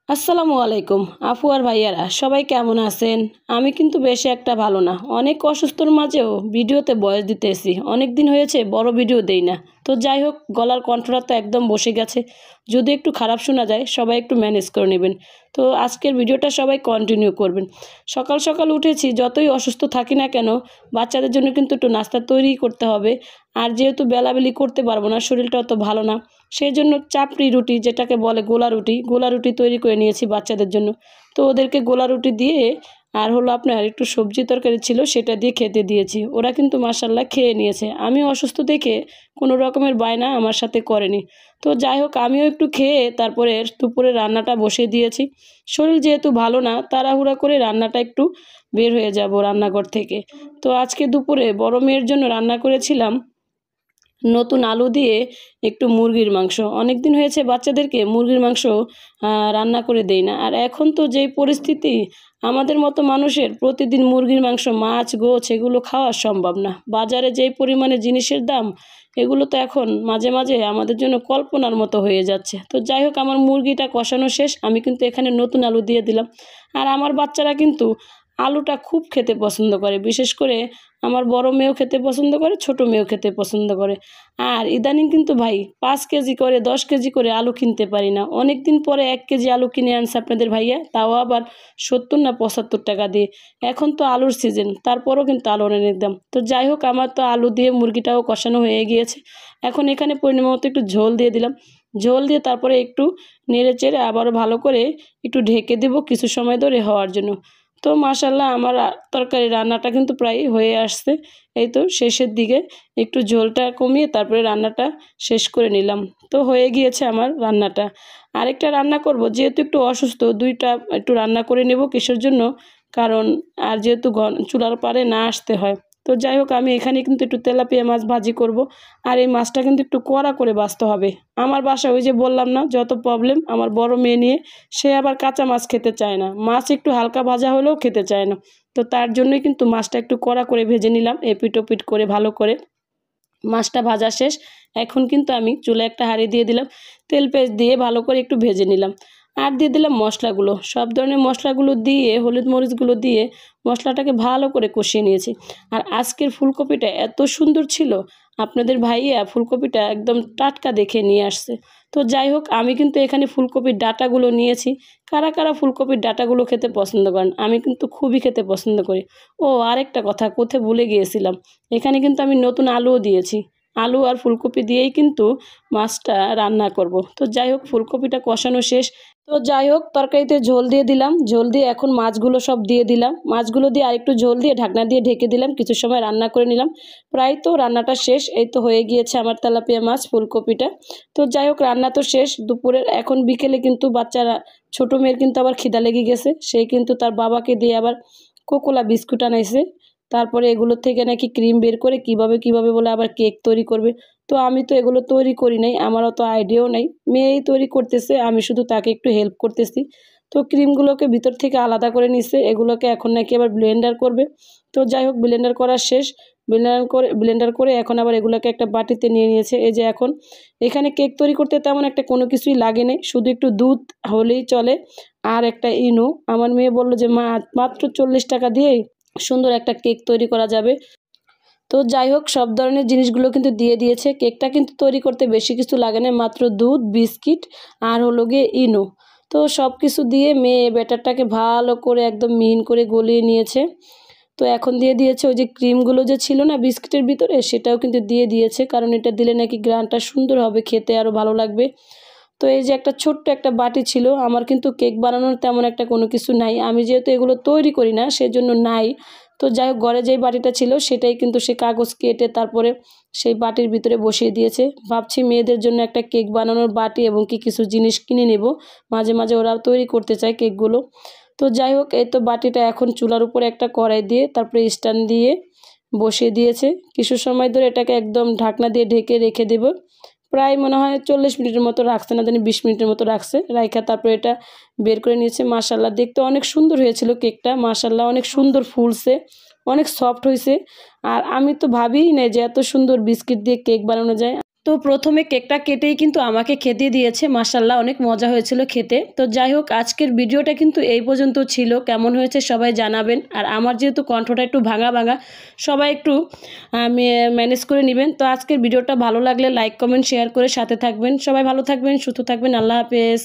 আসসালামু আলাইকুম আপু আর ভাইয়ারা সবাই কেমন আছেন। আমি কিন্তু বেশি একটা ভালো না, অনেক অসুস্থর মাঝেও ভিডিওতে ভয়েস দিতেছি। অনেক দিন হয়েছে বড় ভিডিও দেই না। তো যাই হোক, গলার কণ্ঠটা তো একদম বসে গেছে। যদি একটু খারাপ শোনা যায় সবাই একটু ম্যানেজ করে নেবেন। তো আজকের ভিডিওটা সবাই কন্টিনিউ করবেন। সকাল সকাল উঠেছি, যতই অসুস্থ থাকি না কেন বাচ্চাদের জন্য কিন্তু একটু নাস্তা তৈরি করতে হবে। আর যেহেতু বেলাবেলি করতে পারবো না, শরীরটা অত ভালো না, সেই জন্য চাপড়ি রুটি, যেটাকে বলে গোলা রুটি তৈরি করে নিয়েছি বাচ্চাদের জন্য। তো ওদেরকে গোলা রুটি দিয়ে আর হলো আপনার একটু সবজি তরকারি ছিল, সেটা দিয়ে খেতে দিয়েছি। ওরা কিন্তু মাশাল্লাহ খেয়ে নিয়েছে। আমি অসুস্থ দেখে কোনো রকমের বায়না আমার সাথে করেনি। তো যাই হোক, আমিও একটু খেয়ে তারপরে দুপুরে রান্নাটা বসিয়ে দিয়েছি। শরীর যেহেতু ভালো না, তাড়াহুড়া করে রান্নাটা একটু বের হয়ে যাব রান্নাঘর থেকে। তো আজকে দুপুরে বড় মেয়ের জন্য রান্না করেছিলাম নতুন আলু দিয়ে একটু মুরগির মাংস। অনেক দিন হয়েছে বাচ্চাদেরকে মুরগির মাংস রান্না করে দেই না। আর এখন তো যেই পরিস্থিতি, আমাদের মতো মানুষের প্রতিদিন মুরগির মাংস, মাছ, গোছ এগুলো খাওয়া সম্ভব না। বাজারে যেই পরিমাণে জিনিসের দাম, এগুলো তো এখন মাঝে মাঝে আমাদের জন্য কল্পনার মতো হয়ে যাচ্ছে। তো যাই হোক, আমার মুরগিটা কষানো শেষ, আমি কিন্তু এখানে নতুন আলু দিয়ে দিলাম। আর আমার বাচ্চারা কিন্তু আলুটা খুব খেতে পছন্দ করে, বিশেষ করে আমার বড় মেয়েও খেতে পছন্দ করে, ছোট মেয়েও খেতে পছন্দ করে। আর ইদানিং কিন্তু ভাই 5 কেজি করে 10 কেজি করে আলু কিনতে পারি না। অনেক দিন পরে 1 কেজি আলু কিনে আনছে আপনাদের ভাইয়া, তাও আবার 70 না 75 টাকা দিয়ে। এখন তো আলুর সিজন, তারপরও কিন্তু আলু অনেক দাম। তো যাই হোক, আমার তো আলু দিয়ে মুরগিটাও কষানো হয়ে গিয়েছে। এখন এখানে পরিমাণ মতো একটু ঝোল দিয়ে দিলাম। ঝোল দিয়ে তারপরে একটু নেড়ে চেড়ে আবারও ভালো করে একটু ঢেকে দেবো কিছু সময় ধরে হওয়ার জন্য। তো মাশাল্লাহ, আমার তরকারি রান্নাটা কিন্তু প্রায় হয়ে আসছে। এই তো শেষের দিকে একটু ঝোলটা কমিয়ে তারপরে রান্নাটা শেষ করে নিলাম। তো হয়ে গিয়েছে আমার রান্নাটা। আরেকটা রান্না করব, যেহেতু একটু অসুস্থ, দুইটা একটু রান্না করে নেব। কিসের জন্য? কারণ আর যেহেতু চুলার পাড়ে না আসতে হয়। তো যাই হোক, আমি এখানে কিন্তু একটু তেলাপিয়া মাছ ভাজি করব। আর এই মাছটা কিন্তু একটু কড়া করে ভাজতে হবে। আমার বাসায় ওই যে বললাম না, যত প্রবলেম আমার বড় মেয়ে নিয়ে, সে আবার কাঁচা মাছ খেতে চায় না, মাছ একটু হালকা ভাজা হলেও খেতে চায় না। তো তার জন্যই কিন্তু মাছটা একটু কড়া করে ভেজে নিলাম, এপিট ওপিট করে ভালো করে। মাছটা ভাজা শেষ। এখন কিন্তু আমি চুলে একটা হাঁড়ি দিয়ে দিলাম, তেল পেঁয়াজ দিয়ে ভালো করে একটু ভেজে নিলাম। আর দিয়ে দিলাম মশলাগুলো, সব ধরনের মশলাগুলো দিয়ে, হলুদ মরিচগুলো দিয়ে মশলাটাকে ভালো করে কষিয়ে নিয়েছি। আর আজকের ফুলকপিটা এত সুন্দর ছিল, আপনাদের ভাইয়া ফুলকপিটা একদম টাটকা দেখে নিয়ে আসছে। তো যাই হোক, আমি কিন্তু এখানে ফুলকপির ডাঁটাগুলো নিয়েছি। কারা কারা ফুলকপির ডাঁটাগুলো খেতে পছন্দ করেন? আমি কিন্তু খুবই খেতে পছন্দ করি। ও আরেকটা কথা কোথায় ভুলে গিয়েছিলাম, এখানে কিন্তু আমি নতুন আলুও দিয়েছি। আলু আর ফুলকপি দিয়েই কিন্তু মাছটা রান্না করব। তো যাই হোক, ফুলকপিটা কষানো শেষ। তো যাই হোক, তরকারিতে ঝোল দিয়ে দিলাম। ঝোল দিয়ে এখন মাছগুলো সব দিয়ে দিলাম। মাছগুলো দিয়ে আরেকটু ঝোল দিয়ে ঢাকনা দিয়ে ঢেকে দিলাম, কিছু সময় রান্না করে নিলাম। প্রায় তো রান্নাটা শেষ। এই তো হয়ে গিয়েছে আমার তেলাপিয়া মাছ ফুলকপিটা। তো যাই হোক, রান্না তো শেষ দুপুরের। এখন বিকেলে কিন্তু বাচ্চারা, ছোট মেয়ের কিন্তু আবার খিদা লেগে গেছে। সে কিন্তু তার বাবাকে দিয়ে আবার কোকোলা বিস্কুট আনাইছে। তারপরে এগুলোর থেকে নাকি ক্রিম বের করে কিভাবে কিভাবে বলে আবার কেক তৈরি করবে। তো আমি তো এগুলো তৈরি করি নাই, আমার অত আইডিয়াও নাই। মেয়েই তৈরি করতেছে, আমি শুধু তাকে একটু হেল্প করতেছি। তো ক্রিমগুলোকে ভিতর থেকে আলাদা করে নিচ্ছে, এগুলোকে এখন নাকি আবার ব্লেন্ডার করবে। তো যাই হোক, ব্লেন্ডার করা শেষ। ব্লেন্ডার করে এখন আবার এগুলোকে একটা বাটিতে নিয়ে নিয়েছে। এই যে এখন এখানে কেক তৈরি করতে তেমন একটা কোনো কিছুই লাগে নাই, শুধু একটু দুধ হলেই চলে আর একটা ইনো। আমার মেয়ে বললো যে মা, মাত্র 40 টাকা দিয়েই সুন্দর একটা কেক তৈরি করা যাবে। তো যাই হোক, সব ধরনের জিনিসগুলো কিন্তু দিয়ে দিয়েছে। কেকটা কিন্তু তৈরি করতে বেশি কিছু লাগে না, মাত্র দুধ, বিস্কিট আর হলো গিয়ে ইনো। তো সব কিছু দিয়ে মেয়ে ব্যাটারটাকে ভালো করে একদম মিহিন করে গলিয়ে নিয়েছে। তো এখন দিয়ে দিয়েছে ওই যে ক্রিমগুলো যে ছিল না বিস্কিটের ভিতরে, সেটাও কিন্তু দিয়ে দিয়েছে, কারণ এটা দিলে নাকি গ্রানটা সুন্দর হবে, খেতে আরও ভালো লাগবে। তো এই যে একটা ছোট্ট একটা বাটি ছিল, আমার কিন্তু কেক বানানোর তেমন একটা কোনো কিছু নাই, আমি যেহেতু এগুলো তৈরি করি না সেজন্য নাই। তো যাই হোক, ঘরে যেই বাটিটা ছিল সেটাই কিন্তু সে কাগজ কেটে তারপরে সেই বাটির ভিতরে বসিয়ে দিয়েছে। ভাবছি মেয়েদের জন্য একটা কেক বানানোর বাটি এবং কি কিছু জিনিস কিনে নেব, মাঝে মাঝে ওরা তৈরি করতে চায় কেকগুলো। তো যাই হোক, এই তো বাটিটা এখন চুলার উপরে একটা কড়াই দিয়ে তারপরে স্ট্যান্ড দিয়ে বসিয়ে দিয়েছে। কিছু সময় ধরে এটাকে একদম ঢাকনা দিয়ে ঢেকে রেখে দেব। প্রায় মনে হয় 40 মিনিটের মতো রাখছে, না জানি 20 মিনিটের মতো রাখছে। রাইখা তারপরে এটা বের করে নিয়েছে। মাশাল্লাহ, দেখতে অনেক সুন্দর হয়েছিল কেকটা। মাশাল্লাহ, অনেক সুন্দর ফুলছে, অনেক সফট হয়েছে। আর আমি তো ভাবিই না যে এত সুন্দর বিস্কিট দিয়ে কেক বানানো যায়। তো প্রথমে কেকটা কেটেই কিন্তু আমাকে খেতে দিয়েছে, মাশাআল্লাহ অনেক মজা হয়েছিল খেতে। তো যাই হোক, আজকের ভিডিওটা কিন্তু এই পর্যন্ত ছিল। কেমন হয়েছে সবাই জানাবেন। আর আমার যেহেতু কণ্ঠটা একটু ভাঙা ভাঙা, সবাই একটু ম্যানেজ করে নেবেন। তো আজকের ভিডিওটা ভালো লাগলে লাইক কমেন্ট শেয়ার করে সাথে থাকবেন। সবাই ভালো থাকবেন, সুস্থ থাকবেন। আল্লাহ হাফেজ।